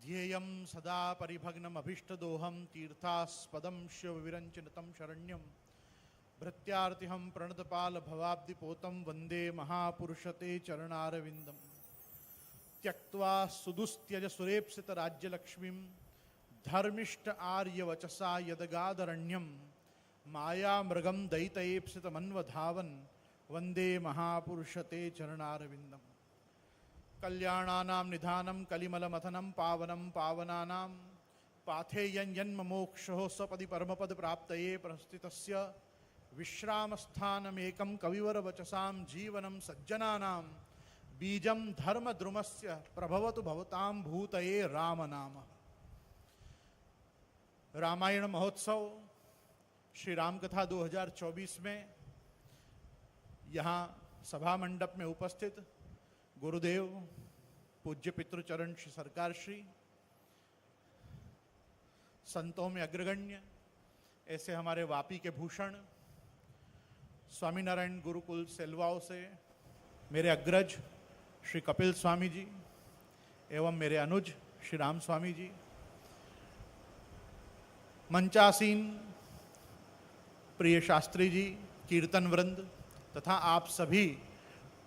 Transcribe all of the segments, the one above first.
ध्येयं सदा परिभग्नमभीष्टदोहं तीर्थास्पदं शिवविरञ्चितं शरण्यं भृत्यार्तिहं प्रणतपालभवाब्धिपोतं वन्दे महापुरुषते चरणारविन्दं त्यक्त्वा सुदुस्त्यज सुरेप्सितराज्यलक्ष्मीं धर्मिष्ठ आर्यवचसा यदगादरण्यं मायामृगं दयितयेप्सितमन्वधावन् वन्दे महापुरुषते चरणारविन्दम् कल्याणानां निधानं कलिमलमथनं पावनं पावनानां पाथेयं जन्ममोक्षः सपदि परमपदप्राप्तये प्रस्थितस्य विश्रामस्थानमेकं कविवरवचसां जीवनं सज्जनानां बीजं धर्मद्रुमस्य प्रभवतु भवतां भूतये रामनाम। रामायण महोत्सव श्री रामकथा 2024 में यहाँ सभा मंडप में उपस्थित गुरुदेव पूज्य पितृचरण श्री सरकार श्री, संतों में अग्रगण्य ऐसे हमारे वापी के भूषण स्वामीनारायण गुरुकुल सेलवाओं से मेरे अग्रज श्री कपिल स्वामी जी एवं मेरे अनुज श्री राम स्वामी जी, मंचासीन प्रिय शास्त्री जी, कीर्तन वृंद तथा आप सभी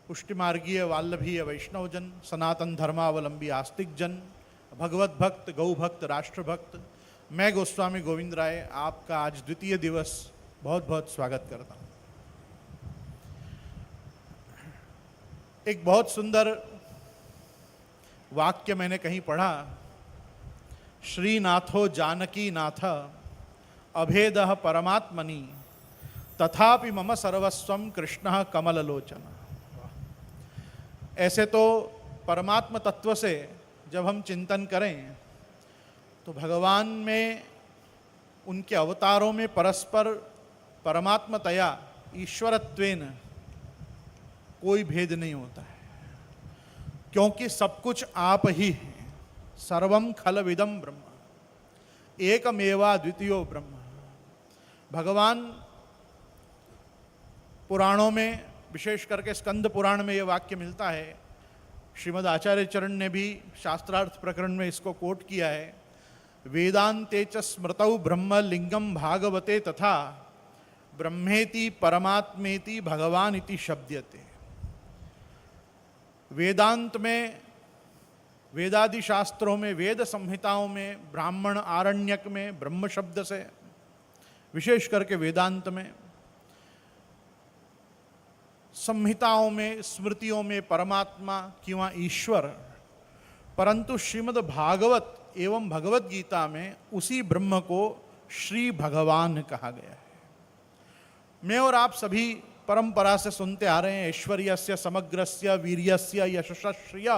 पुष्टिमार्गीय वाल्लभीय वैष्णवजन, सनातन धर्मावलंबी आस्तिक जन, भगवत भक्त, गौ भक्त, राष्ट्रभक्त, मैं गोस्वामी गोविंद राय आपका आज द्वितीय दिवस बहुत बहुत स्वागत करता हूँ। एक बहुत सुंदर वाक्य मैंने कहीं पढ़ा, श्रीनाथो जानकी नाथ अभेदः परमात्मनि तथापि मम सर्वस्वं कृष्णः कमललोचन। ऐसे तो परमात्म तत्व से जब हम चिंतन करें तो भगवान में, उनके अवतारों में परस्पर परमात्मतया ईश्वरत्वेन कोई भेद नहीं होता है, क्योंकि सब कुछ आप ही हैं। सर्वम खलविदम ब्रह्म एकमेवा द्वितीयो ब्रह्म। भगवान पुराणों में, विशेष करके स्कंद पुराण में ये वाक्य मिलता है, श्रीमद् आचार्य चरण ने भी शास्त्रार्थ प्रकरण में इसको कोट किया है, वेदांते च स्मृतौ ब्रह्म लिंगम भागवते तथा ब्रह्मेति परमात्मेति भगवान इति शब्दयते। वेदांत में, वेदादि शास्त्रों में, वेद संहिताओं में, ब्राह्मण आरण्यक में ब्रह्म शब्द से, विशेष करके वेदांत में, संहिताओं में, स्मृतियों में परमात्मा किंवा ईश्वर, परंतु श्रीमद् भागवत एवं भगवत गीता में उसी ब्रह्म को श्री भगवान कहा गया है। मैं और आप सभी परंपरा से सुनते आ रहे हैं, ऐश्वर्यस्य समग्रस्य वीर्यस्य यशश्रिय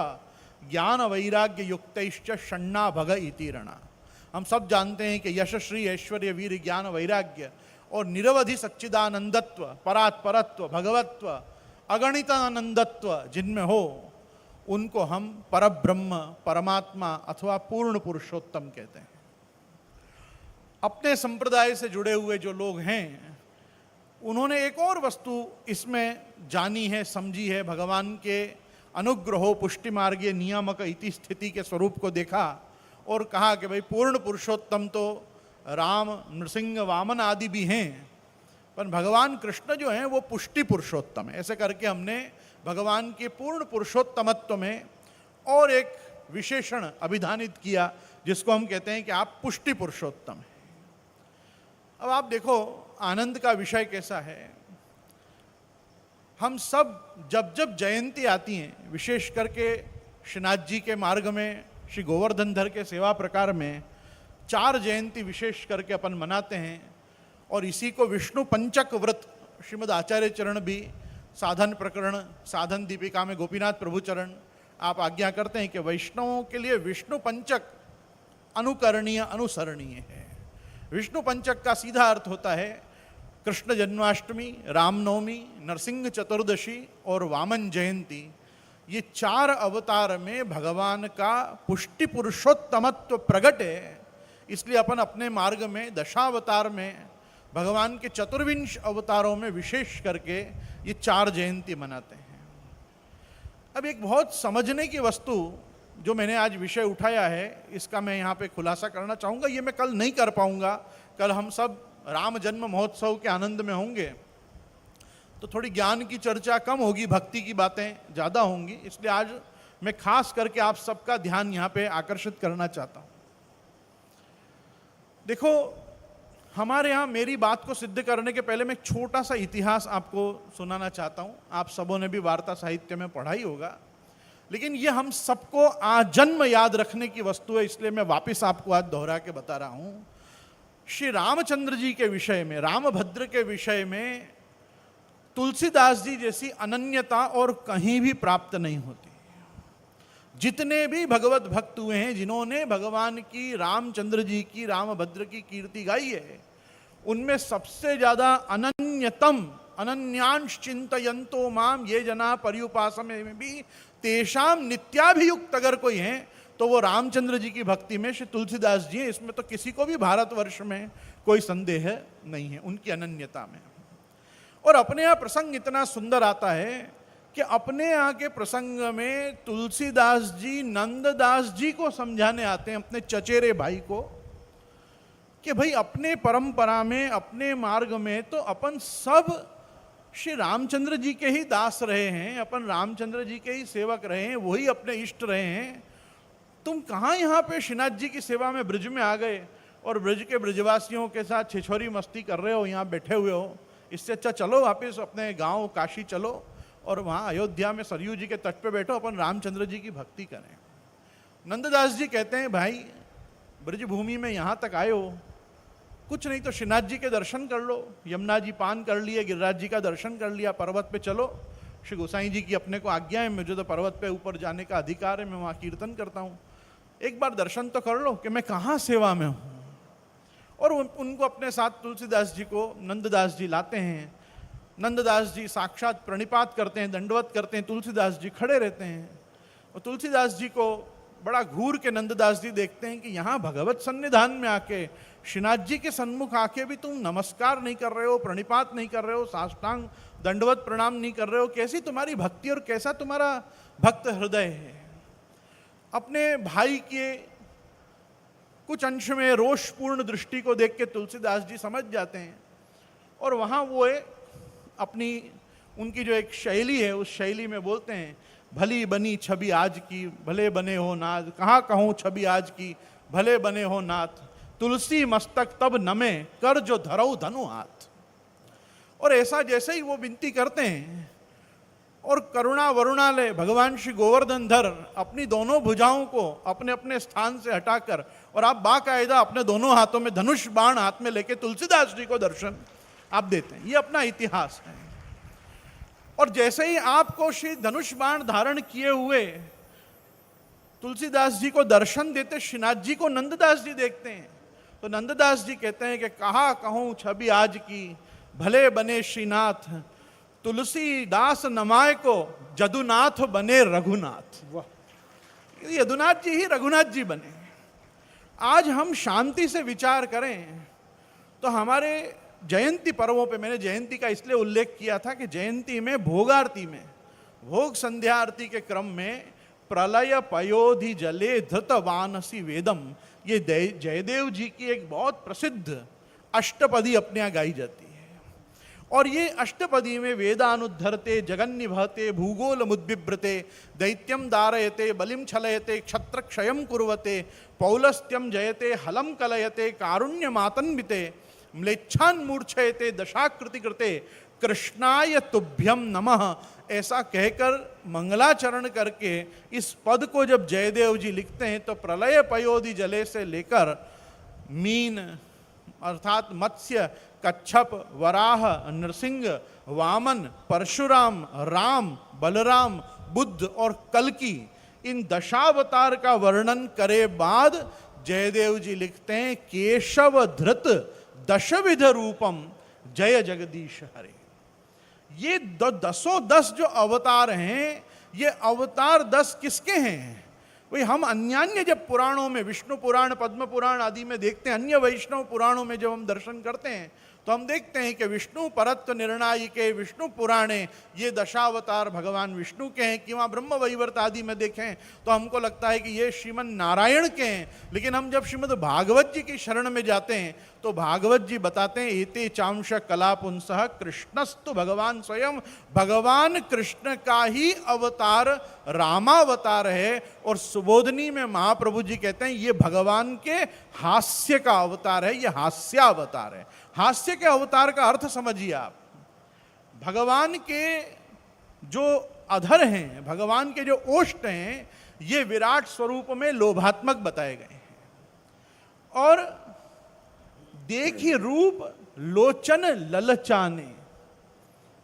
ज्ञान वैराग्य युक्तैश्च षण्णा भग इति रणा। हम सब जानते हैं कि यशश्री, ऐश्वर्य, वीर, ज्ञान, वैराग्य और निरवधि सच्चिदानंदत्व, परात्परत्व, भगवत्व, अगणित आनंदत्व जिनमें हो, उनको हम परब्रह्म, परमात्मा अथवा पूर्ण पुरुषोत्तम कहते हैं। अपने संप्रदाय से जुड़े हुए जो लोग हैं, उन्होंने एक और वस्तु इसमें जानी है, समझी है, भगवान के अनुग्रहो पुष्टि मार्गीय नियामक इति स्थिति के स्वरूप को देखा और कहा कि भाई पूर्ण पुरुषोत्तम तो राम, नृसिंह, वामन आदि भी हैं, पर भगवान कृष्ण जो हैं वो पुष्टि पुरुषोत्तम है। ऐसे करके हमने भगवान के पूर्ण पुरुषोत्तमत्व में और एक विशेषण अभिधानित किया, जिसको हम कहते हैं कि आप पुष्टि पुरुषोत्तम हैं। अब आप देखो आनंद का विषय कैसा है। हम सब जब जब जयंती आती हैं, विशेष करके श्रीनाथ जी के मार्ग में, श्री गोवर्धन धर के सेवा प्रकार में 4 जयंती विशेष करके अपन मनाते हैं, और इसी को विष्णु पंचक व्रत श्रीमद् आचार्य चरण भी साधन प्रकरण, साधन दीपिका में गोपीनाथ प्रभु चरण आप आज्ञा करते हैं कि वैष्णवों के लिए विष्णु पंचक अनुकरणीय, अनुसरणीय है। विष्णु पंचक का सीधा अर्थ होता है कृष्ण जन्माष्टमी, रामनवमी, नरसिंह चतुर्दशी और वामन जयंती। ये 4 अवतार में भगवान का पुष्टि पुरुषोत्तमत्व प्रकट है। इसलिए अपन अपने मार्ग में दशावतार में, भगवान के चतुर्विंश अवतारों में विशेष करके ये 4 जयंती मनाते हैं। अब एक बहुत समझने की वस्तु जो मैंने आज विषय उठाया है इसका मैं यहाँ पे खुलासा करना चाहूँगा। ये मैं कल नहीं कर पाऊँगा, कल हम सब राम जन्म महोत्सव के आनंद में होंगे, तो थोड़ी ज्ञान की चर्चा कम होगी, भक्ति की बातें ज़्यादा होंगी। इसलिए आज मैं खास करके आप सबका ध्यान यहाँ पे आकर्षित करना चाहता हूँ। देखो, हमारे यहाँ मेरी बात को सिद्ध करने के पहले मैं एक छोटा सा इतिहास आपको सुनाना चाहता हूँ। आप सबों ने भी वार्ता साहित्य में पढ़ा ही होगा, लेकिन ये हम सबको आजन्म याद रखने की वस्तु है, इसलिए मैं वापस आपको आज दोहरा के बता रहा हूँ। श्री रामचंद्र जी के विषय में, रामभद्र के विषय में तुलसीदास जी जैसी अनन्यता और कहीं भी प्राप्त नहीं होती। जितने भी भगवत भक्त हुए हैं, जिन्होंने भगवान की, रामचंद्र जी की, रामभद्र की कीर्ति गाई है, उनमें सबसे ज्यादा अनन्यतम, अनन्यांश चिंतयन्तो माम ये जना पर्युपासमे में भी तेषाम नित्याभियुक्त अगर कोई है तो वो रामचंद्र जी की भक्ति में श्री तुलसीदास जी हैं। इसमें तो किसी को भी भारतवर्ष में कोई संदेह नहीं है उनकी अनन्यता में। और अपने यहाँ प्रसंग इतना सुंदर आता है कि अपने यहाँ के प्रसंग में तुलसीदास जी नंददास जी को समझाने आते हैं, अपने चचेरे भाई को, कि भाई अपने परंपरा में, अपने मार्ग में तो अपन सब श्री रामचंद्र जी के ही दास रहे हैं, अपन रामचंद्र जी के ही सेवक रहे हैं, वही अपने इष्ट रहे हैं। तुम कहाँ यहाँ पे श्रीनाथ जी की सेवा में ब्रज में आ गए और ब्रज के ब्रजवासियों के साथ छिछोरी मस्ती कर रहे हो, यहाँ बैठे हुए हो? इससे अच्छा चलो वापस अपने गांव काशी चलो और वहाँ अयोध्या में सरयू जी के तट पे बैठो, अपन रामचंद्र जी की भक्ति करें। नंददास जी कहते हैं, भाई ब्रज भूमि में यहाँ तक आए हो, कुछ नहीं तो श्रीनाथ जी के दर्शन कर लो, यमुना जी पान कर लिए, गिरिराज जी का दर्शन कर लिया, पर्वत पे चलो। श्री गोसाई जी की अपने को आज्ञा है, मुझे तो पर्वत पे ऊपर जाने का अधिकार है, मैं वहाँ कीर्तन करता हूँ, एक बार दर्शन तो कर लो कि मैं कहाँ सेवा में हूँ। और उनको अपने साथ तुलसीदास जी को नंददास जी लाते हैं। नंददास जी साक्षात प्रणिपात करते हैं, दंडवत करते हैं, तुलसीदास जी खड़े रहते हैं और तुलसीदास जी को बड़ा घूर के नंददास जी देखते हैं कि यहाँ भगवत सन्निधान में आके, श्रीनाथ जी के सन्मुख आके भी तुम नमस्कार नहीं कर रहे हो, प्रणिपात नहीं कर रहे हो, साष्टांग दंडवत प्रणाम नहीं कर रहे हो, कैसी तुम्हारी भक्ति और कैसा तुम्हारा भक्त हृदय है। अपने भाई के कुछ अंश में रोषपूर्ण दृष्टि को देख के तुलसीदास जी समझ जाते हैं और वहाँ वो अपनी उनकी जो एक शैली है उस शैली में बोलते हैं, भली बनी छवि आज की भले बने हो नाथ, कहाँ कहूँ छवि आज की भले बने हो नाथ, तुलसी मस्तक तब नमे कर जो धरऊ धनु हाथ। और ऐसा जैसे ही वो विनती करते हैं और करुणा वरुणालय भगवान श्री गोवर्धन धर अपनी दोनों भुजाओं को अपने अपने स्थान से हटाकर और आप बाकायदा अपने दोनों हाथों में धनुष बाण हाथ में लेके तुलसीदास जी को दर्शन आप देते हैं। ये अपना इतिहास है। और जैसे ही आपको श्री धनुष बाण धारण किए हुए तुलसीदास जी को दर्शन देते श्रीनाथ जी को नंददास जी देखते हैं तो नंददास जी कहते हैं कि कहा कहूँ छवि आज की भले बने श्रीनाथ, तुलसीदास नमाय को जदुनाथ बने रघुनाथ। वाह, यदुनाथ जी ही रघुनाथ जी बने। आज हम शांति से विचार करें तो हमारे जयंती पर्वों पे, मैंने जयंती का इसलिए उल्लेख किया था कि जयंती में भोगारती में, भोग संध्या आरती के क्रम में प्रलय पयोधि जले धृत वानसी वेदम, ये जयदेव जी की एक बहुत प्रसिद्ध अष्टपदी अपने यहाँ गाई जाती है। और ये अष्टपदी में वेदानुद्धरते जगन्निभते भूगोल मुद्बिभ्रते दैत्यम दारयते बलिम छलयते क्षत्र क्षयम कुर्वते पौलस्त्यम जयते हलम कलयते कारुण्यमातन्विते म्लेच्छान मूर्छयते दशाकृति कृते कृष्णाय तुभ्यम नमः, ऐसा कहकर मंगलाचरण करके इस पद को जब जयदेव जी लिखते हैं तो प्रलय पयोधि जले से लेकर मीन अर्थात मत्स्य, कच्छप, वराह, नृसिंह, वामन, परशुराम, राम, बलराम, बुद्ध और कल्कि, इन दशावतार का वर्णन करे बाद जयदेव जी लिखते हैं केशव धृत दशविध रूपम जय जगदीश हरे। ये दसों दस जो अवतार हैं, ये अवतार 10 किसके हैं? वही हम अन्यान्य जब पुराणों में, विष्णु पुराण, पद्म पुराण आदि में देखते हैं, अन्य वैष्णव पुराणों में जब हम दर्शन करते हैं तो हम देखते हैं कि विष्णु परत्व निर्णायिके विष्णु पुराणे ये दशावतार भगवान विष्णु के हैं, कि वहाँ ब्रह्म वैवर्त आदि में देखें तो हमको लगता है कि ये श्रीमन नारायण के हैं। लेकिन हम जब श्रीमद् भागवत जी की शरण में जाते हैं तो भागवत जी बताते हैं एते चांश कलापुंसः कृष्णस्तु भगवान स्वयं, भगवान कृष्ण का ही अवतार रामावतार है। और सुबोधनी में महाप्रभु जी कहते हैं ये भगवान के हास्य का अवतार है, ये हास्यावतार है। हास्य के अवतार का अर्थ समझिए आप, भगवान के जो अधर हैं, भगवान के जो ओष्ठ हैं, ये विराट स्वरूप में लोभात्मक बताए गए हैं। और देखिए रूप लोचन ललचाने,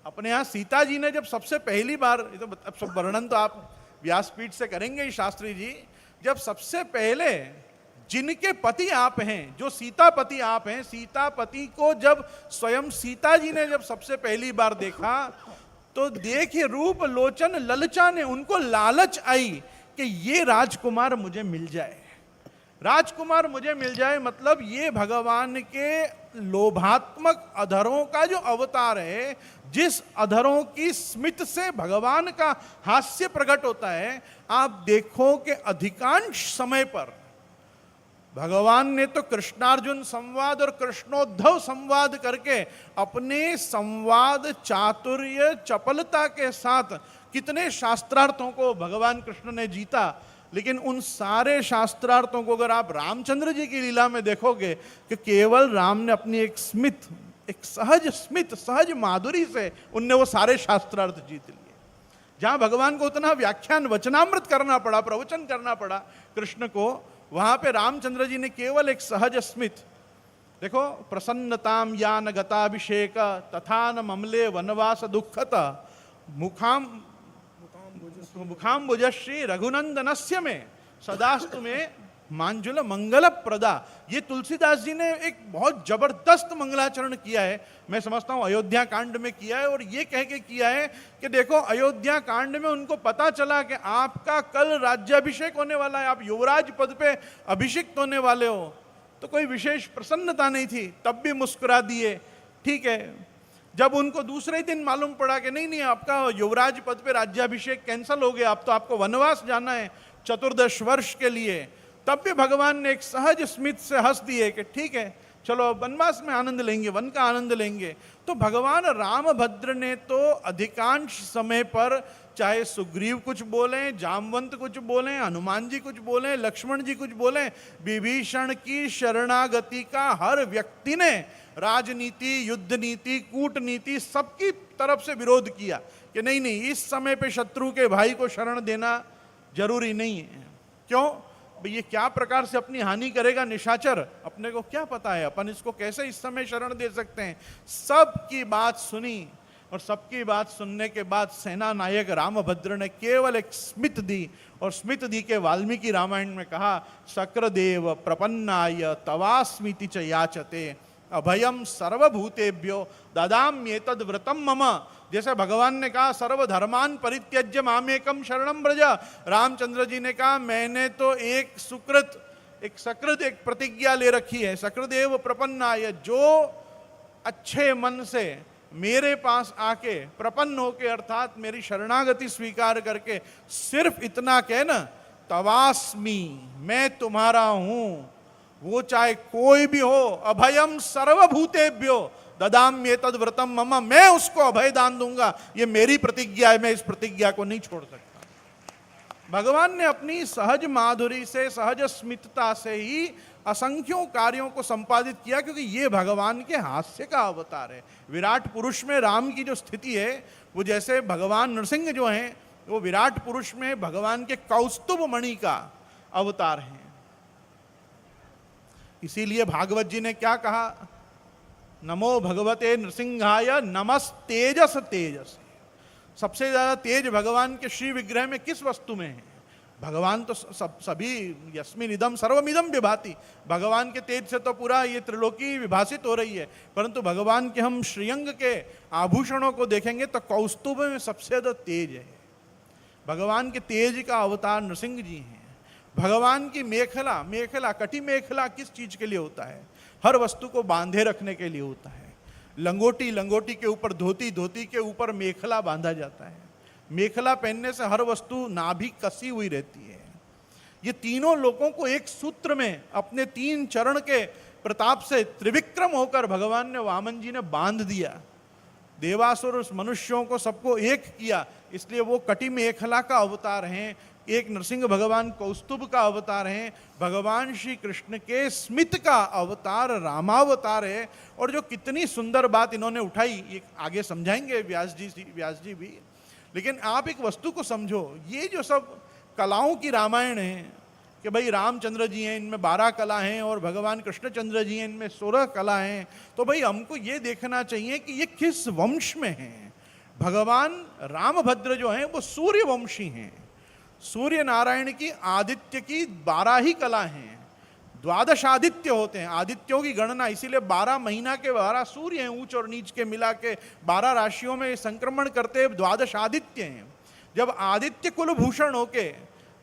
अपने यहां सीता जी ने जब सबसे पहली बार, ये तो अब सब वर्णन तो आप व्यासपीठ से करेंगे ही शास्त्री जी, जब सबसे पहले जिनके पति आप हैं, जो सीतापति आप हैं, सीतापति को जब स्वयं सीता जी ने जब सबसे पहली बार देखा तो देखिए रूप लोचन ललचाने, उनको लालच आई कि ये राजकुमार मुझे मिल जाए, राजकुमार मुझे मिल जाए। मतलब ये भगवान के लोभात्मक अधरों का जो अवतार है, जिस अधरों की स्मित से भगवान का हास्य प्रकट होता है। आप देखो कि अधिकांश समय पर भगवान ने तो कृष्णार्जुन संवाद और कृष्णोद्धव संवाद करके अपने संवाद चातुर्य चपलता के साथ कितने शास्त्रार्थों को भगवान कृष्ण ने जीता। लेकिन उन सारे शास्त्रार्थों को अगर आप रामचंद्र जी की लीला में देखोगे कि केवल राम ने अपनी एक स्मित, एक सहज स्मित, सहज माधुरी से उनने वो सारे शास्त्रार्थ जीत लिए। जहां भगवान को उतना व्याख्यान वचनामृत करना पड़ा, प्रवचन करना पड़ा कृष्ण को, वहां पे रामचंद्र जी ने केवल एक सहज स्मित, देखो प्रसन्नताम यान गताभिषेक तथा न ममले वनवास दुखत मुखाम्बुजश्री रघुनंदनस्य में सदास्तु में मांजुल मंगल प्रदा। ये तुलसीदास जी ने एक बहुत जबरदस्त मंगलाचरण किया है, मैं समझता हूं अयोध्या कांड में किया है। और ये कह के किया है कि देखो अयोध्या कांड में उनको पता चला कि आपका कल राज्याभिषेक होने वाला है, आप युवराज पद पे अभिषिक्त होने वाले हो, तो कोई विशेष प्रसन्नता नहीं थी, तब भी मुस्कुरा दिए। ठीक है, जब उनको दूसरे दिन मालूम पड़ा कि नहीं नहीं आपका युवराज पद पे राज्याभिषेक कैंसल हो गया, अब तो आपको वनवास जाना है 14 वर्ष के लिए, तब भी भगवान ने एक सहज स्मित से हंस दिए कि ठीक है चलो वनवास में आनंद लेंगे, वन का आनंद लेंगे। तो भगवान रामभद्र ने तो अधिकांश समय पर चाहे सुग्रीव कुछ बोलें, जामवंत कुछ बोलें, हनुमान जी कुछ बोलें, लक्ष्मण जी कुछ बोलें, विभीषण की शरणागति का हर व्यक्ति ने राजनीति, युद्ध नीति, कूटनीति सबकी तरफ से विरोध किया कि नहीं नहीं इस समय पे शत्रु के भाई को शरण देना जरूरी नहीं है। क्यों भाई, ये क्या प्रकार से अपनी हानि करेगा निशाचर, अपने को क्या पता है, अपन इसको कैसे इस समय शरण दे सकते हैं। सबकी बात सुनी और सबकी बात सुनने के बाद सेना नायक रामभद्र ने केवल एक स्मित दी, और स्मित दी के वाल्मीकि रामायण में कहा शक्रदेव प्रपन्नाय तवास्मिति च याचते अभयम सर्वभूतेभ्यो ददाम्येतद् व्रतम मम। जैसे भगवान ने कहा सर्वधर्मान परित्यज्य मामेकम शरणम व्रज, रामचंद्र जी ने कहा मैंने तो एक सकृत एक प्रतिज्ञा ले रखी है, शक्रदेव प्रपन्नाय, जो अच्छे मन से मेरे पास आके प्रपन्न होके अर्थात मेरी शरणागति स्वीकार करके सिर्फ इतना कह ना तवास्मी, मैं तुम्हारा हूं, वो चाहे कोई भी हो, अभयम सर्वभूतेभ्यो ददाम्येतद् व्रतम मम, मैं उसको अभय दान दूंगा, ये मेरी प्रतिज्ञा है, मैं इस प्रतिज्ञा को नहीं छोड़ सकता। भगवान ने अपनी सहज माधुरी से, सहज स्मितता से ही असंख्यों कार्यों को संपादित किया, क्योंकि ये भगवान के हास्य का अवतार है। विराट पुरुष में राम की जो स्थिति है, वो जैसे भगवान नरसिंह जो हैं वो विराट पुरुष में भगवान के कौस्तुभ मणि का अवतार हैं। इसीलिए भागवत जी ने क्या कहा, नमो भगवते नृसिंहाय नमस्तेजस तेजस। सबसे ज्यादा तेज भगवान के श्री विग्रह में किस वस्तु में है? भगवान तो सभी यस्मिन इदम सर्वमिदम विभाति, भगवान के तेज से तो पूरा ये त्रिलोकी विभाषित हो रही है। परंतु भगवान के हम श्रीअंग के आभूषणों को देखेंगे तो कौस्तुभ में सबसे ज्यादा तेज है। भगवान के तेज का अवतार नृसिंह जी हैं। भगवान की मेखला कटी मेखला किस चीज के लिए होता है? हर वस्तु को बांधे रखने के लिए होता है। लंगोटी, लंगोटी के ऊपर धोती, धोती के ऊपर मेखला बांधा जाता है। मेखला पहनने से हर वस्तु नाभि कसी हुई रहती है। ये तीनों लोगों को एक सूत्र में अपने 3 चरण के प्रताप से त्रिविक्रम होकर भगवान ने, वामन जी ने बांध दिया। देवासुर मनुष्यों को सबको एक किया, इसलिए वो कटी मेखला का अवतार हैं। एक नरसिंह भगवान कौस्तुभ का अवतार हैं, भगवान श्री कृष्ण के स्मित का अवतार रामावतार है। और जो कितनी सुंदर बात इन्होंने उठाई, ये आगे समझाएंगे व्यास जी भी। लेकिन आप एक वस्तु को समझो, ये जो सब कलाओं की रामायण है कि भाई रामचंद्र जी हैं, इनमें 12 कला हैं, और भगवान कृष्णचंद्र जी हैं, इनमें 16 कला हैं, तो भाई हमको ये देखना चाहिए कि ये किस वंश में हैं। भगवान रामभद्र जो हैं वो सूर्य वंशी हैं। सूर्य नारायण की आदित्य की 12 ही कला हैं। 12 आदित्य होते हैं, आदित्यों की गणना, इसीलिए 12 महीना के 12 सूर्य हैं, ऊंच और नीच के मिला के 12 राशियों में संक्रमण करते 12 आदित्य हैं। जब आदित्य कुल भूषण होके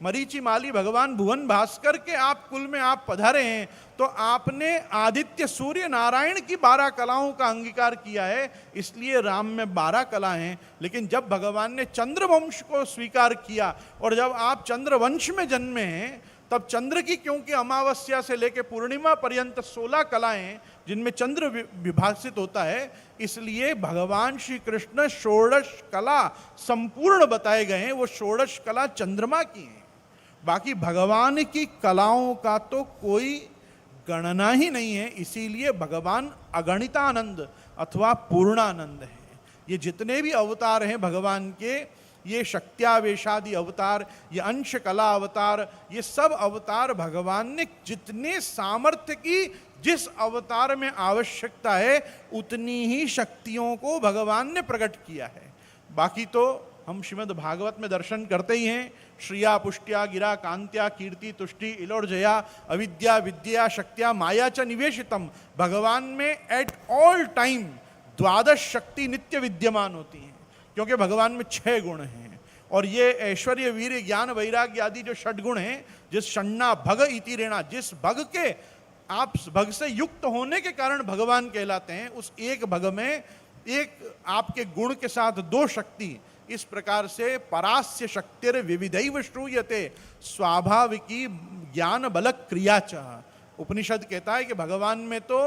मरीचि माली भगवान भुवन भास्कर के आप कुल में आप पधारे हैं, तो आपने आदित्य सूर्य नारायण की 12 कलाओं का अंगीकार किया है, इसलिए राम में 12 कला हैं। लेकिन जब भगवान ने चंद्रवंश को स्वीकार किया और जब आप चंद्रवंश में जन्मे हैं, तब चंद्र की, क्योंकि अमावस्या से लेकर पूर्णिमा पर्यंत 16 कलाएं जिनमें चंद्र विभाषित होता है, इसलिए भगवान श्री कृष्ण 16 कला संपूर्ण बताए गए हैं। वो 16 कला चंद्रमा की हैं। बाकी भगवान की कलाओं का तो कोई गणना ही नहीं है, इसीलिए भगवान अगणितानंद अथवा पूर्णानंद है। ये जितने भी अवतार हैं भगवान के, ये शक्त्यावेशादि अवतार, ये अंश कला अवतार, ये सब अवतार भगवान ने जितने सामर्थ्य की जिस अवतार में आवश्यकता है उतनी ही शक्तियों को भगवान ने प्रकट किया है। बाकी तो हम श्रीमद् भागवत में दर्शन करते ही हैं, श्रिया पुष्ट्या गिरा कांत्या कीर्ति तुष्टि इलोर्जया अविद्या विद्या शक्त्या माया च निवेशितम। भगवान में एट ऑल टाइम 12 शक्ति नित्य विद्यमान होती हैं, क्योंकि भगवान में 6 गुण हैं। और ये ऐश्वर्य वीर्य ज्ञान वैराग्य आदि जो षड्गुण हैं, जिस षण्णा भग इति रेणा, जिस भग के आप भग से युक्त होने के कारण भगवान कहलाते हैं, उस एक भग में एक आपके गुण के साथ 2 शक्ति, इस प्रकार से परास्य शक्तिर विविधैव श्रूयते स्वाभाविकी ज्ञान बल क्रिया च। उपनिषद कहता है कि भगवान में तो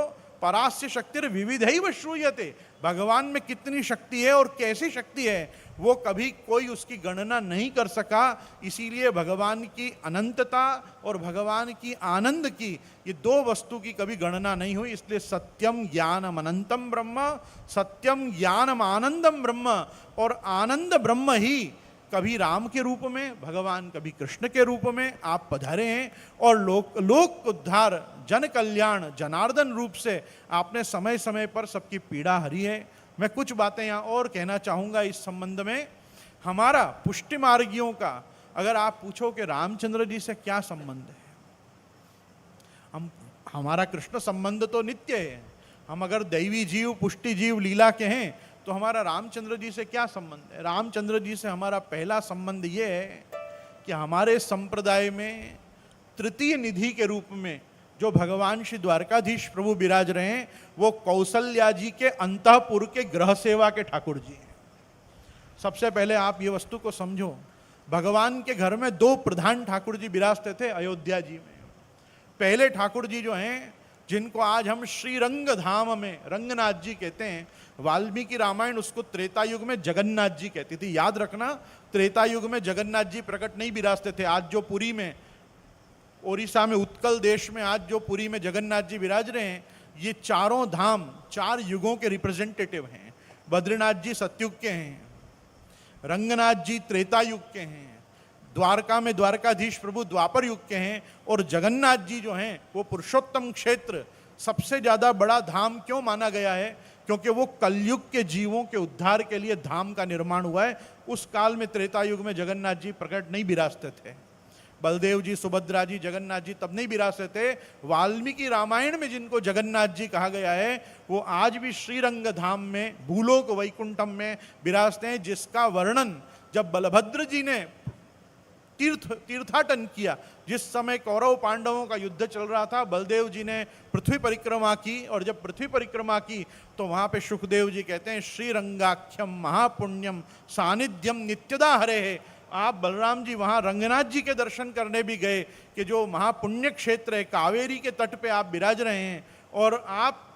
परास्य शक्तिर विविधैव श्रूयते, भगवान में कितनी शक्ति है और कैसी शक्ति है वो कभी कोई उसकी गणना नहीं कर सका। इसीलिए भगवान की अनंतता और भगवान की आनंद की, ये 2 वस्तु की कभी गणना नहीं हुई। इसलिए सत्यम ज्ञानम अनंतम ब्रह्म, सत्यम ज्ञानम आनंदम ब्रह्म, और आनंद ब्रह्म ही कभी राम के रूप में भगवान, कभी कृष्ण के रूप में आप पधारे हैं। और लोक उद्धार, जन कल्याण, जनार्दन रूप से आपने समय समय पर सबकी पीड़ा हरी है। मैं कुछ बातें यहाँ और कहना चाहूँगा इस संबंध में। हमारा पुष्टि मार्गियों का अगर आप पूछो कि रामचंद्र जी से क्या संबंध है, हमारा कृष्ण संबंध तो नित्य है। हम अगर दैवी जीव, पुष्टि जीव, लीला के हैं, तो हमारा रामचंद्र जी से क्या संबंध है। रामचंद्र जी से हमारा पहला संबंध ये है कि हमारे संप्रदाय में तृतीय निधि के रूप में जो भगवान श्री द्वारकाधीश प्रभु विराज रहे हैं, वो कौसल्या जी के अंतःपुर के गृह सेवा के ठाकुर जी हैं। सबसे पहले आप ये वस्तु को समझो, भगवान के घर में 2 प्रधान ठाकुर जी विराजते थे अयोध्या जी में। पहले ठाकुर जी जो हैं, जिनको आज हम श्रीरंग धाम में रंगनाथ जी कहते हैं, वाल्मीकि रामायण उसको त्रेता युग में जगन्नाथ जी कहती थी। याद रखना, त्रेता युग में जगन्नाथ जी प्रकट नहीं विराजते थे। आज जो पुरी में, ओडिशा में, उत्कल देश में आज जो पुरी में जगन्नाथ जी विराज रहे हैं, ये चारों धाम 4 युगों के रिप्रेजेंटेटिव हैं। बद्रीनाथ जी सतयुग के हैं, रंगनाथ जी त्रेता युग के हैं, द्वारका में द्वारकाधीश प्रभु द्वापर युग के हैं, और जगन्नाथ जी जो हैं वो पुरुषोत्तम क्षेत्र, सबसे ज़्यादा बड़ा धाम क्यों माना गया है, क्योंकि वो कलयुग के जीवों के उद्धार के लिए धाम का निर्माण हुआ है। उस काल में त्रेता युग में जगन्नाथ जी प्रकट नहीं विराजते थे। बलदेव जी, सुभद्रा जी, जगन्नाथ जी तब नहीं विराजते थे। वाल्मीकि रामायण में जिनको जगन्नाथ जी कहा गया है, वो आज भी श्रीरंग धाम में, भूलोक वैकुंठम में विराजते हैं, जिसका वर्णन जब बलभद्र जी ने तीर्थाटन किया। जिस समय कौरव पांडवों का युद्ध चल रहा था, बलदेव जी ने पृथ्वी परिक्रमा की, और जब पृथ्वी परिक्रमा की तो वहाँ पे सुखदेव जी कहते हैं श्रीरंगाख्यम महापुण्यम सानिध्यम नित्यदा हरे है। आप बलराम जी वहाँ रंगनाथ जी के दर्शन करने भी गए कि जो महापुण्य क्षेत्र है, कावेरी के तट पे आप विराज रहे हैं। और आप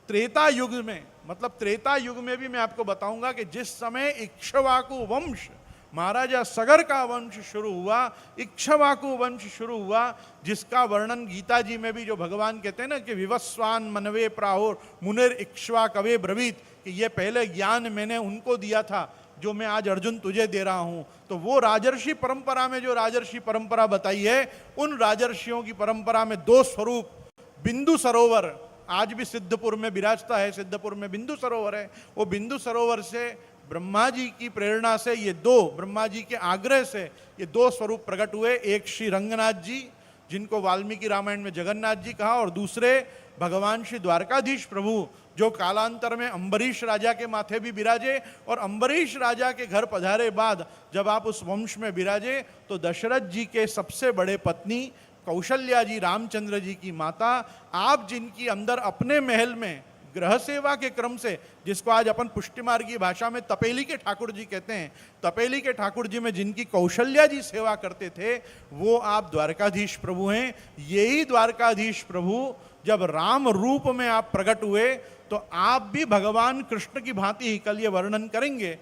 त्रेता युग में, मतलब त्रेता युग में भी मैं आपको बताऊंगा कि जिस समय इक्ष्वाकु वंश, महाराजा सगर का वंश शुरू हुआ, इक्ष्वाकु वंश शुरू हुआ, जिसका वर्णन गीता जी में भी जो भगवान कहते हैं ना कि विवस्वान मनवे प्राहुर मुनिर इक्ष्वा कवे ब्रवीत, कि ये पहले ज्ञान मैंने उनको दिया था जो मैं आज अर्जुन तुझे दे रहा हूं। तो वो राजर्षि परंपरा में जो राजर्षि परंपरा बताई है, उन राजर्षियों की परंपरा में दो स्वरूप, बिंदु सरोवर आज भी सिद्धपुर में विराजता है, सिद्धपुर में बिंदु सरोवर है। वो बिंदु सरोवर से ब्रह्मा जी की प्रेरणा से ये दो, ब्रह्मा जी के आग्रह से ये दो स्वरूप प्रकट हुए। एक श्री रंगनाथ जी, जिनको वाल्मीकि रामायण में जगन्नाथ जी कहा, और दूसरे भगवान श्री द्वारकाधीश प्रभु, जो कालांतर में अम्बरीश राजा के माथे भी विराजे। और अम्बरीश राजा के घर पधारे बाद जब आप उस वंश में विराजे तो दशरथ जी के सबसे बड़े पत्नी कौशल्या जी, रामचंद्र जी की माता, आप जिनकी अंदर अपने महल में गृह सेवा के क्रम से, जिसको आज अपन पुष्टिमार्गी भाषा में तपेली के ठाकुर जी कहते हैं, तपेली के ठाकुर जी में जिनकी कौशल्या जी सेवा करते थे, वो आप द्वारकाधीश प्रभु हैं। यही द्वारकाधीश प्रभु जब राम रूप में आप प्रकट हुए तो आप भी भगवान कृष्ण की भांति ही, कल ये वर्णन करेंगे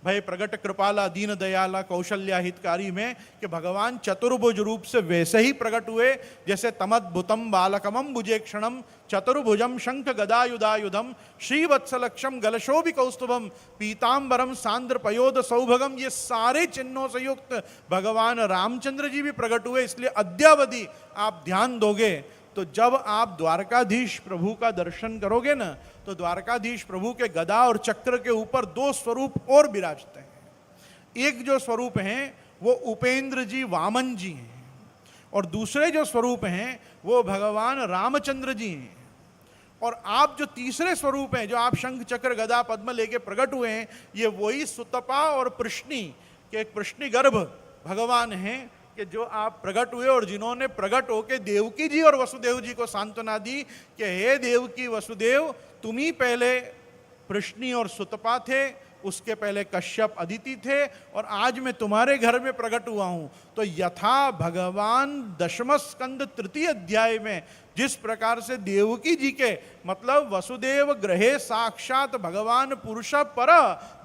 भय प्रगट कृपाला दीन दयाला कौशल्या हितकारी में, कि भगवान चतुर्भुज रूप से वैसे ही प्रकट हुए जैसे तमद्भुतम बालकमम भुजेक्षणम चतुर्भुजम शंख गदायुधायुधम श्रीवत्सलक्षम गलशोभि कौस्तुभम पीताम्बरम सांद्र पयोद सौभगम, ये सारे चिन्हों से युक्त भगवान रामचंद्र जी भी प्रकट हुए। इसलिए अद्यावधि आप ध्यान दोगे तो जब आप द्वारकाधीश प्रभु का दर्शन करोगे ना, तो द्वारकाधीश प्रभु के गदा और चक्र के ऊपर दो स्वरूप और विराजते हैं। एक जो स्वरूप हैं वो उपेंद्र जी वामन जी हैं, और दूसरे जो स्वरूप हैं वो भगवान रामचंद्र जी हैं। और आप जो तीसरे स्वरूप हैं, जो आप शंख चक्र गदा पद्म लेके प्रकट हुए हैं, ये वही सुतपा और प्रश्नी के एक प्रश्नी गर्भ भगवान हैं कि जो आप प्रकट हुए, और जिन्होंने प्रकट होके देवकी जी और वसुदेव जी को सांत्वना दी कि हे देवकी वसुदेव, तुम ही पहले प्रश्नी और सुतपा थे, उसके पहले कश्यप अदिति थे, और आज मैं तुम्हारे घर में प्रकट हुआ हूं। तो यथा भगवान दशम स्कंद तृतीय अध्याय में जिस प्रकार से देवकी जी के, मतलब वसुदेव ग्रहे साक्षात भगवान पुरुष पर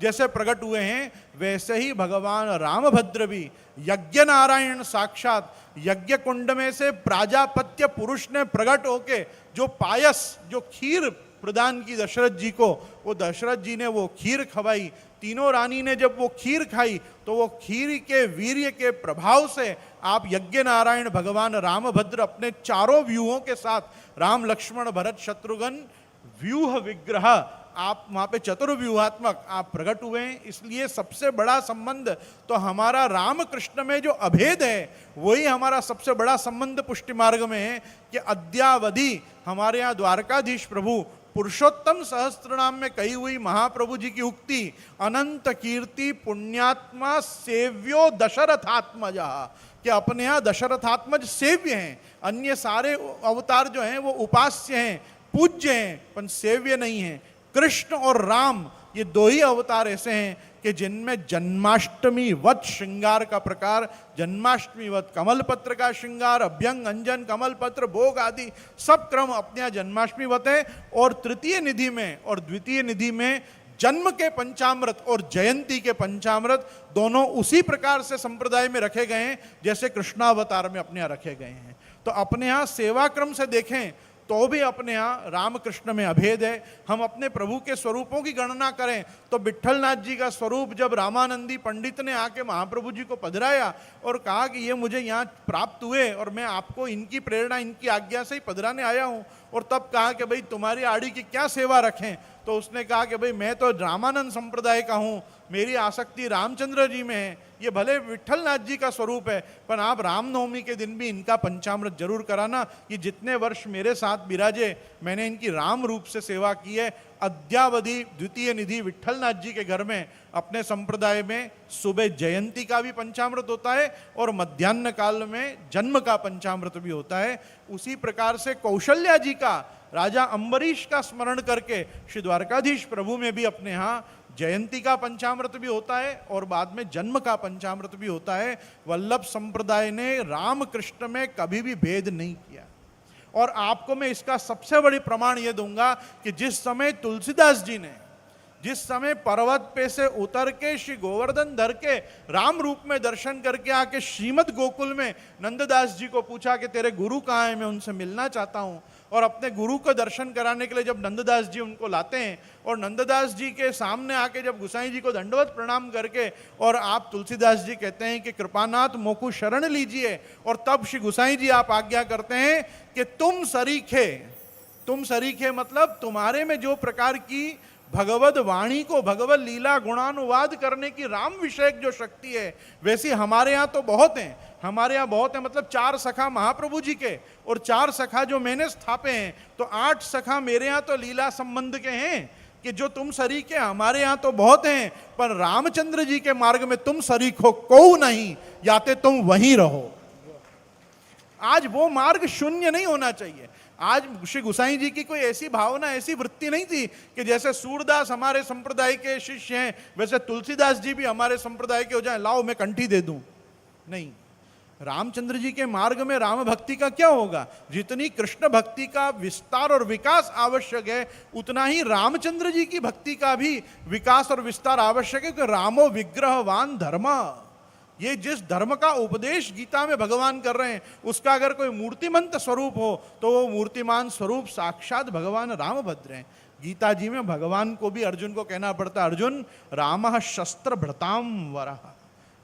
जैसे प्रकट हुए हैं, वैसे ही भगवान रामभद्र भी यज्ञ नारायण साक्षात यज्ञ कुंड में से प्राजापत्य पुरुष ने प्रकट होके जो पायस, जो खीर प्रदान की दशरथ जी को, वो दशरथ जी ने वो खीर खवाई। तीनों रानी ने जब वो खीर खाई तो वो खीर के वीर्य के प्रभाव से आप यज्ञ नारायण भगवान रामभद्र अपने चारों व्यूहों के साथ, राम लक्ष्मण भरत शत्रुघ्न व्यूह विग्रह, आप वहाँ पे चतुर्व्यूहात्मक आप प्रकट हुए हैं। इसलिए सबसे बड़ा संबंध तो हमारा राम कृष्ण में जो अभेद है, वही हमारा सबसे बड़ा संबंध पुष्टि मार्ग में है कि अद्यावधि हमारे यहाँ द्वारकाधीश प्रभु पुरुषोत्तम सहस्त्रनाम में कही हुई महाप्रभु जी की उक्ति, अनंत कीर्ति पुण्यात्मा सेव्यो दशरथात्मजा, कि अपने यहाँ दशरथात्मज सेव्य हैं। अन्य सारे अवतार जो हैं वो उपास्य हैं, पूज्य हैं, पर सेव्य नहीं हैं। कृष्ण और राम ये दो ही अवतार ऐसे हैं कि जिनमें जन्माष्टमी वत श्रृंगार का प्रकार, जन्माष्टमी वत कमल पत्र का श्रृंगार, अभ्यंग अंजन कमल पत्र भोग आदि सब क्रम अपने यहाँ जन्माष्टमी वत है। और तृतीय निधि में और द्वितीय निधि में जन्म के पंचामृत और जयंती के पंचामृत दोनों उसी प्रकार से संप्रदाय में रखे गए हैं जैसे कृष्णावतार में अपने यहाँ रखे गए हैं। तो अपने यहाँ सेवा क्रम से देखें तो भी अपने यहाँ रामकृष्ण में अभेद है। हम अपने प्रभु के स्वरूपों की गणना करें तो विट्ठलनाथ जी का स्वरूप जब रामानंदी पंडित ने आके महाप्रभु जी को पधराया और कहा कि ये मुझे यहाँ प्राप्त हुए और मैं आपको इनकी प्रेरणा, इनकी आज्ञा से ही पधराने आया हूँ, और तब कहा कि भाई तुम्हारी आड़ी की क्या सेवा रखें, तो उसने कहा कि भाई मैं तो रामानंद संप्रदाय का हूँ, मेरी आसक्ति रामचंद्र जी में है। ये भले विट्ठलनाथ जी का स्वरूप है, पर आप रामनवमी के दिन भी इनका पंचामृत जरूर कराना। ये जितने वर्ष मेरे साथ विराजे, मैंने इनकी राम रूप से सेवा की है, अद्यावधि द्वितीय निधि विट्ठलनाथ जी के घर में अपने संप्रदाय में सुबह जयंती का भी पंचामृत होता है और मध्याह्न काल में जन्म का पंचामृत भी होता है। उसी प्रकार से कौशल्या जी का, राजा अम्बरीश का स्मरण करके श्री द्वारकाधीश प्रभु में भी अपने यहाँ जयंती का पंचामृत भी होता है और बाद में जन्म का पंचामृत भी होता है। वल्लभ संप्रदाय ने राम कृष्ण में कभी भी भेद नहीं किया। और आपको मैं इसका सबसे बड़ी प्रमाण यह दूंगा कि जिस समय तुलसीदास जी ने, जिस समय पर्वत पे से उतर के श्री गोवर्धन धर के राम रूप में दर्शन करके आके श्रीमद गोकुल में नंददास जी को पूछा कि तेरे गुरु कहाँ हैं, मैं उनसे मिलना चाहता हूँ, और अपने गुरु को दर्शन कराने के लिए जब नंददास जी उनको लाते हैं और नंददास जी के सामने आके जब गुसाई जी को दंडवत प्रणाम करके और आप तुलसीदास जी कहते हैं कि कृपानाथ मोकु शरण लीजिए, और तब श्री गुसाई जी आप आज्ञा करते हैं कि तुम सरीखे मतलब तुम्हारे में जो प्रकार की भगवद वाणी को भगवद लीला गुणानुवाद करने की राम विषयक जो शक्ति है, वैसी हमारे यहाँ तो बहुत हैं। हमारे यहाँ बहुत है मतलब 4 सखा महाप्रभु जी के और 4 सखा जो मैंने स्थापे हैं, तो 8 सखा मेरे यहाँ तो लीला संबंध के हैं कि जो तुम सरीखे हमारे यहाँ तो बहुत हैं, पर रामचंद्र जी के मार्ग में तुम सरीख हो को नहीं, याते तुम वहीं रहो। आज वो मार्ग शून्य नहीं होना चाहिए। आज श्री गुसाई जी की कोई ऐसी भावना, ऐसी वृत्ति नहीं थी कि जैसे सूरदास हमारे संप्रदाय के शिष्य हैं वैसे तुलसीदास जी भी हमारे संप्रदाय के हो जाएं, लाओ मैं कंठी दे दूं। नहीं, रामचंद्र जी के मार्ग में राम भक्ति का क्या होगा? जितनी कृष्ण भक्ति का विस्तार और विकास आवश्यक है, उतना ही रामचंद्र जी की भक्ति का भी विकास और विस्तार आवश्यक है। कि रामो विग्रहवान धर्म, ये जिस धर्म का उपदेश गीता में भगवान कर रहे हैं, उसका अगर कोई मूर्तिमंत स्वरूप हो तो वो मूर्तिमान स्वरूप साक्षात भगवान रामभद्र हैं। गीता जी में भगवान को भी अर्जुन को कहना पड़ता, अर्जुन रामः शस्त्र भृताम वरः,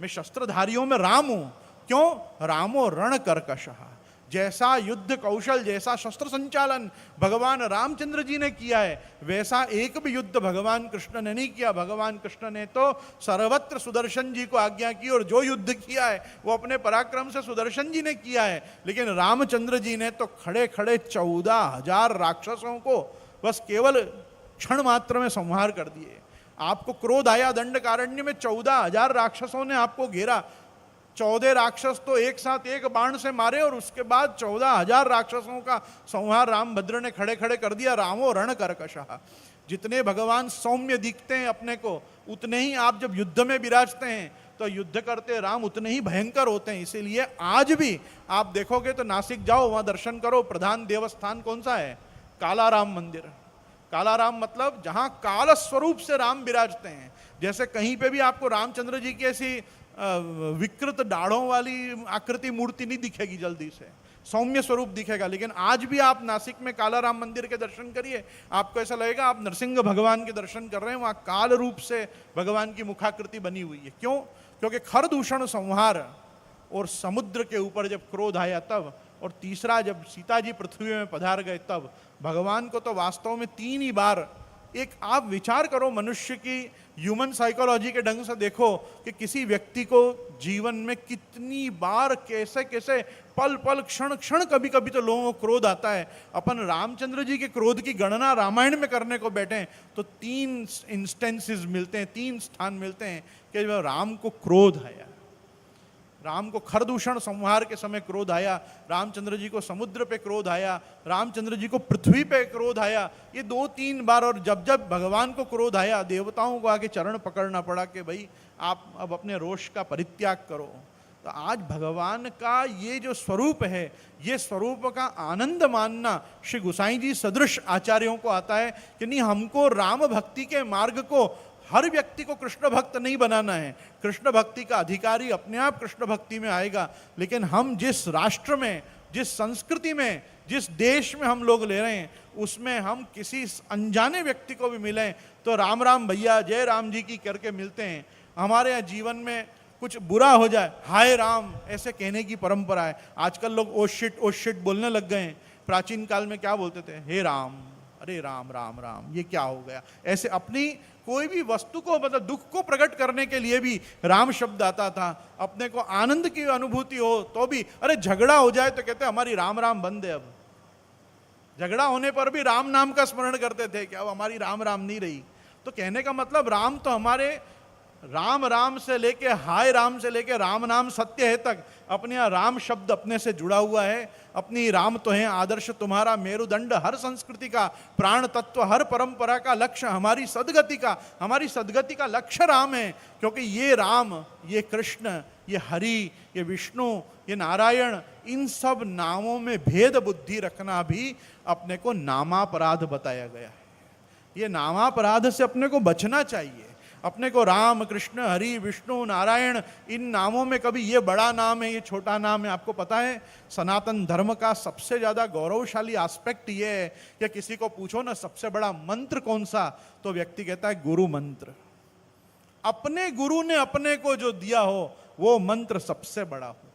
मैं शस्त्रधारियों में राम हूं। क्यों? रामो रण कर्कशः, जैसा युद्ध कौशल, जैसा शस्त्र संचालन भगवान रामचंद्र जी ने किया है, वैसा एक भी युद्ध भगवान कृष्ण ने नहीं किया। भगवान कृष्ण ने तो सर्वत्र सुदर्शन जी को आज्ञा की और जो युद्ध किया है वो अपने पराक्रम से सुदर्शन जी ने किया है। लेकिन रामचंद्र जी ने तो खड़े खड़े 14,000 राक्षसों को बस केवल क्षण मात्र में संहार कर दिए। आपको क्रोध आया दंडकारण्य में, 14,000 राक्षसों ने आपको घेरा। 14 राक्षस तो एक साथ एक बाण से मारे और उसके बाद 14,000 राक्षसों का संहार रामभद्र ने खड़े खड़े कर दिया। रामो रण कर्कशः, जितने भगवान सौम्य दिखते हैं अपने को, उतने ही आप जब युद्ध में विराजते हैं तो युद्ध करते राम उतने ही भयंकर होते हैं। इसीलिए आज भी आप देखोगे तो नासिक जाओ, वहां दर्शन करो, प्रधान देवस्थान कौन सा है? कालाराम मंदिर। कालाराम मतलब जहां काल स्वरूप से राम विराजते हैं। जैसे कहीं पे भी आपको रामचंद्र जी की ऐसी विकृत दाढ़ों वाली आकृति मूर्ति नहीं दिखेगी, जल्दी से सौम्य स्वरूप दिखेगा। लेकिन आज भी आप नासिक में कालाराम मंदिर के दर्शन करिए, आपको ऐसा लगेगा आप नरसिंह भगवान के दर्शन कर रहे हैं। वहां काल रूप से भगवान की मुखाकृति बनी हुई है। क्यों? क्योंकि खरदूषण संहार और समुद्र के ऊपर जब क्रोध आया तब, और तीसरा जब सीता जी पृथ्वी में पधार गए तब, भगवान को तो वास्तव में 3 ही बार, एक आप विचार करो मनुष्य की ह्यूमन साइकोलॉजी के ढंग से देखो कि किसी व्यक्ति को जीवन में कितनी बार कैसे कैसे पल पल क्षण क्षण कभी कभी तो लोगों को क्रोध आता है। अपन रामचंद्र जी के क्रोध की गणना रामायण में करने को बैठे तो 3 इंस्टेंसेस मिलते हैं, 3 स्थान मिलते हैं कि राम को क्रोध आया, राम को खरदूषण संहार के समय क्रोध आया, रामचंद्र जी को समुद्र पे क्रोध आया, रामचंद्र जी को पृथ्वी पे क्रोध आया। ये 2-3 बार। और जब जब भगवान को क्रोध आया, देवताओं को आके चरण पकड़ना पड़ा कि भाई आप अब अपने रोष का परित्याग करो। तो आज भगवान का ये जो स्वरूप है, ये स्वरूप का आनंद मानना श्री गुसाई जी सदृश आचार्यों को आता है कि नहीं, हमको राम भक्ति के मार्ग को, हर व्यक्ति को कृष्ण भक्त नहीं बनाना है। कृष्ण भक्ति का अधिकारी अपने आप कृष्ण भक्ति में आएगा। लेकिन हम जिस राष्ट्र में, जिस संस्कृति में, जिस देश में हम लोग ले रहे हैं, उसमें हम किसी अनजाने व्यक्ति को भी मिलें तो राम राम भैया, जय राम जी की करके मिलते हैं। हमारे यहाँ जीवन में कुछ बुरा हो जाए, हाय राम ऐसे कहने की परंपरा है। आजकल लोग ओ शिट बोलने लग गए हैं। प्राचीन काल में क्या बोलते थे? हे राम, अरे राम राम राम, ये क्या हो गया? ऐसे अपनी कोई भी वस्तु को, मतलब दुख को प्रकट करने के लिए भी राम शब्द आता था। अपने को आनंद की अनुभूति हो तो भी, अरे झगड़ा हो जाए तो कहते हमारी राम राम बंद है। अब झगड़ा होने पर भी राम नाम का स्मरण करते थे कि अब हमारी राम राम नहीं रही। तो कहने का मतलब राम तो हमारे राम राम से लेके हाय राम से लेके राम नाम सत्य है तक अपने यहाँ राम शब्द अपने से जुड़ा हुआ है। अपनी राम तो है आदर्श तुम्हारा मेरुदंड, हर संस्कृति का प्राण तत्व, हर परंपरा का लक्ष्य, हमारी सदगति का लक्ष्य राम है। क्योंकि ये राम, ये कृष्ण, ये हरि, ये विष्णु, ये नारायण, इन सब नामों में भेद बुद्धि रखना भी अपने को नामापराध बताया गया है। ये नामापराध से अपने को बचना चाहिए। अपने को राम, कृष्ण, हरि, विष्णु, नारायण, इन नामों में कभी ये बड़ा नाम है, ये छोटा नाम है। आपको पता है सनातन धर्म का सबसे ज्यादा गौरवशाली एस्पेक्ट ये है कि किसी को पूछो ना सबसे बड़ा मंत्र कौन सा, तो व्यक्ति कहता है गुरु मंत्र। अपने गुरु ने अपने को जो दिया हो वो मंत्र सबसे बड़ा होता है।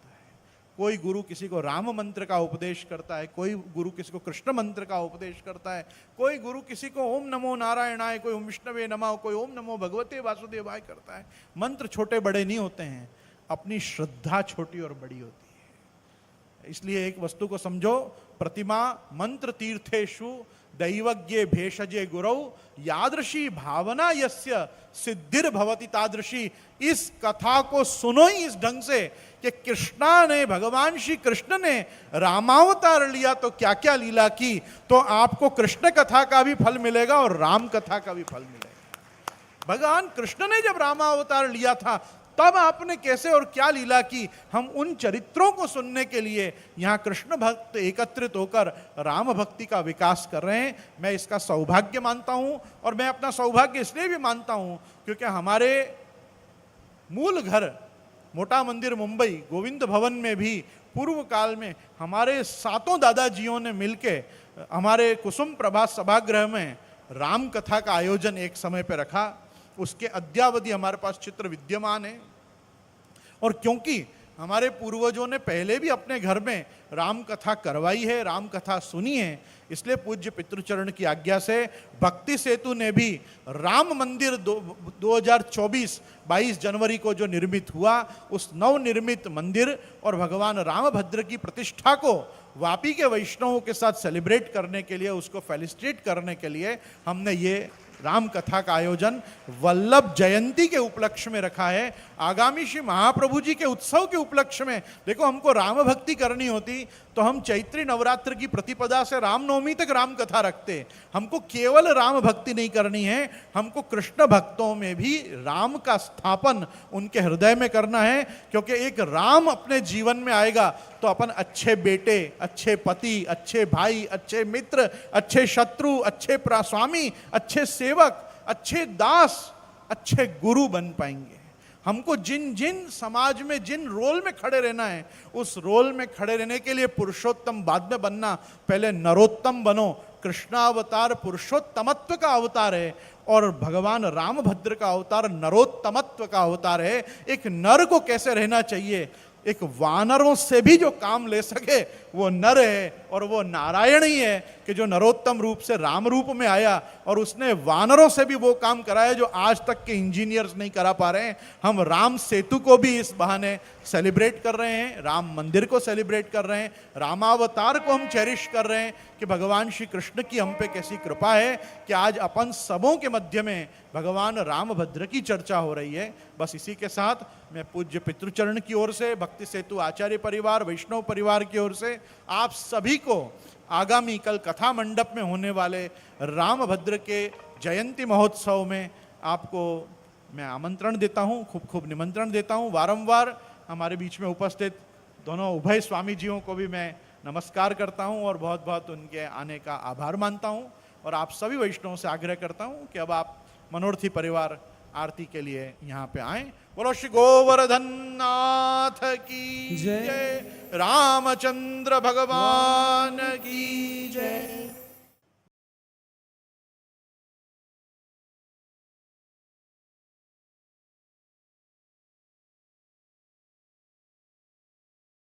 कोई गुरु किसी को राम मंत्र का उपदेश करता है, कोई गुरु किसी को कृष्ण मंत्र का उपदेश करता है, कोई गुरु किसी को ओम नमो नारायणाय, कोई ओम विष्णवे नमः, कोई ओम नमो भगवते वासुदेवाय करता है। मंत्र छोटे बड़े नहीं होते हैं, अपनी श्रद्धा छोटी और बड़ी होती है। इसलिए एक वस्तु को समझो, प्रतिमा मंत्र तीर्थेषु दैवज्ञे भेषजे गुरौ यादृशी भावना यस्य सिद्धिर भवति तादृशी। इस कथा को सुनो ही इस ढंग से कि कृष्णा ने, भगवान श्री कृष्ण ने रामावतार लिया तो क्या क्या लीला की, तो आपको कृष्ण कथा का भी फल मिलेगा और राम कथा का भी फल मिलेगा। भगवान कृष्ण ने जब रामावतार लिया था तब आपने कैसे और क्या लीला की, हम उन चरित्रों को सुनने के लिए यहाँ कृष्ण भक्त एकत्रित होकर राम भक्ति का विकास कर रहे हैं। मैं इसका सौभाग्य मानता हूँ, और मैं अपना सौभाग्य इसलिए भी मानता हूँ क्योंकि हमारे मूल घर मोटा मंदिर मुंबई गोविंद भवन में भी पूर्व काल में हमारे सातों दादाजियों ने मिलके हमारे कुसुम प्रभा सभागृह में राम कथा का आयोजन एक समय पर रखा। उसके अद्यावधि हमारे पास चित्र विद्यमान है। और क्योंकि हमारे पूर्वजों ने पहले भी अपने घर में राम कथा करवाई है, राम कथा सुनी है, इसलिए पूज्य पितृचरण की आज्ञा से भक्ति सेतु ने भी राम मंदिर 2024 22 जनवरी को जो निर्मित हुआ, उस नवनिर्मित मंदिर और भगवान रामभद्र की प्रतिष्ठा को वापी के वैष्णवों के साथ सेलिब्रेट करने के लिए, उसको फेलिसिटेट करने के लिए हमने ये राम कथा का आयोजन वल्लभ जयंती के उपलक्ष्य में रखा है। आगामी श्री महाप्रभु जी के उत्सव के उपलक्ष्य में देखो, हमको राम भक्ति करनी होती तो हम चैत्री नवरात्र की प्रतिपदा से रामनवमी तक राम कथा रखते। हमको केवल राम भक्ति नहीं करनी है, हमको कृष्ण भक्तों में भी राम का स्थापन उनके हृदय में करना है। क्योंकि एक राम अपने जीवन में आएगा तो अपन अच्छे बेटे, अच्छे पति, अच्छे भाई, अच्छे मित्र, अच्छे शत्रु, अच्छे स्वामी, अच्छे सेवक, अच्छे दास, अच्छे गुरु बन पाएंगे। हमको जिन जिन समाज में जिन रोल में खड़े रहना है, उस रोल में खड़े रहने के लिए पुरुषोत्तम बाद में बनना, पहले नरोत्तम बनो। कृष्णावतार पुरुषोत्तमत्व का अवतार है और भगवान रामभद्र का अवतार नरोत्तमत्व का अवतार है। एक नर को कैसे रहना चाहिए, एक वानरों से भी जो काम ले सके वो नर है, और वो नारायण ही है कि जो नरोत्तम रूप से राम रूप में आया और उसने वानरों से भी वो काम कराया जो आज तक के इंजीनियर्स नहीं करा पा रहे हैं। हम राम सेतु को भी इस बहाने सेलिब्रेट कर रहे हैं, राम मंदिर को सेलिब्रेट कर रहे हैं, रामावतार को हम चेरिश कर रहे हैं कि भगवान श्री कृष्ण की हम पे कैसी कृपा है कि आज अपन सबों के मध्य में भगवान रामभद्र की चर्चा हो रही है। बस इसी के साथ मैं पूज्य पितृचरण की ओर से, भक्ति सेतु आचार्य परिवार, वैष्णव परिवार की ओर से आप सभी को आगामी कल कथा मंडप में होने वाले रामभद्र के जयंती महोत्सव में आपको मैं आमंत्रण देता हूँ, खूब खूब निमंत्रण देता हूँ। वारंवार हमारे बीच में उपस्थित दोनों उभय स्वामी जियों को भी मैं नमस्कार करता हूँ और बहुत बहुत उनके आने का आभार मानता हूँ। और आप सभी वैष्णवों से आग्रह करता हूँ कि अब आप मनोरथी परिवार आरती के लिए यहाँ पे आए। बोलो श्री गोवर्धन नाथ की जय, रामचंद्र भगवान की